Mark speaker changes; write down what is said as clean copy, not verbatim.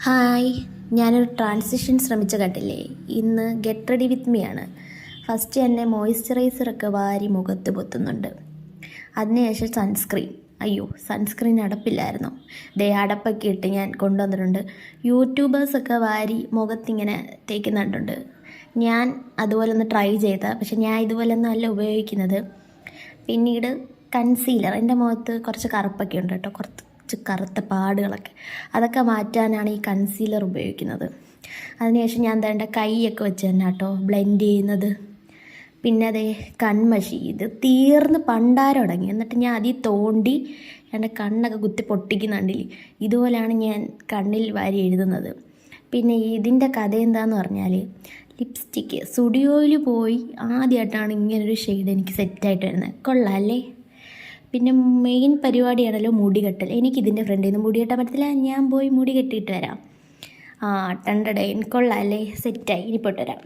Speaker 1: Hi, ഞാനൊരു transition ശ്രമിച്ച കണ്ടില്ലേ. ഇന്ന് ഗെറ്റ് റെഡി വിത്ത് മീ ആണ്. ഫസ്റ്റ് എന്നെ മോയ്സ്ചറൈസറൊക്കെ വാരി മുഖത്ത് പൊത്തുന്നുണ്ട്. അതിനുശേഷം സൺസ്ക്രീൻ അടപ്പില്ലായിരുന്നു. അടപ്പൊക്കെ ഇട്ട് ഞാൻ കൊണ്ടുവന്നിട്ടുണ്ട്. യൂട്യൂബേഴ്സൊക്കെ വാരി മുഖത്തിങ്ങനെ തേക്കുന്നുണ്ട്. ഞാൻ അതുപോലെ ഒന്ന് ട്രൈ ചെയ്ത, പക്ഷെ ഞാൻ ഇതുപോലൊന്നും അല്ല ഉപയോഗിക്കുന്നത്. പിന്നീട് കൺസീലർ, എൻ്റെ മുഖത്ത് കുറച്ച് കറുപ്പൊക്കെ ഉണ്ട് കേട്ടോ, കുറച്ച് കറുത്ത പാടുകളൊക്കെ, അതൊക്കെ മാറ്റാനാണ് ഈ കൺസീലർ ഉപയോഗിക്കുന്നത്. അതിനുശേഷം ഞാൻ എൻ്റെ കൈയൊക്കെ വെച്ച് തന്നെ കേട്ടോ ബ്ലെൻഡ് ചെയ്യുന്നത്. പിന്നെ അതേ കൺമഷി, ഇത് തീർന്ന് പണ്ടാരം തുടങ്ങി. എന്നിട്ട് ഞാൻ അതിൽ തോണ്ടി എൻ്റെ കണ്ണൊക്കെ കുത്തി പൊട്ടിക്കുന്നുണ്ടില്ലേ. ഇതുപോലെയാണ് ഞാൻ കണ്ണിൽ വാരി എഴുതുന്നത്. പിന്നെ ഇതിൻ്റെ കഥ എന്താണെന്ന് പറഞ്ഞാൽ, ലിപ്സ്റ്റിക്ക് സ്റ്റുഡിയോയിൽ പോയി ആദ്യമായിട്ടാണ് ഇങ്ങനൊരു ഷെയ്ഡ് എനിക്ക് സെറ്റായിട്ട് വരുന്നത്. കൊള്ളാം അല്ലേ? പിന്നെ മെയിൻ പരിപാടിയാണല്ലോ മുടി കെട്ടൽ. എനിക്കിതിൻ്റെ ഫ്രണ്ടിൽ നിന്ന് മുടി കെട്ടാൻ പറ്റത്തില്ല, ഞാൻ പോയി മുടി കെട്ടിയിട്ട് വരാം. ടണ്ടടേ, കൊള്ളാം അല്ലേ? സെറ്റായി. ഇനി പോയിട്ട് വരാം.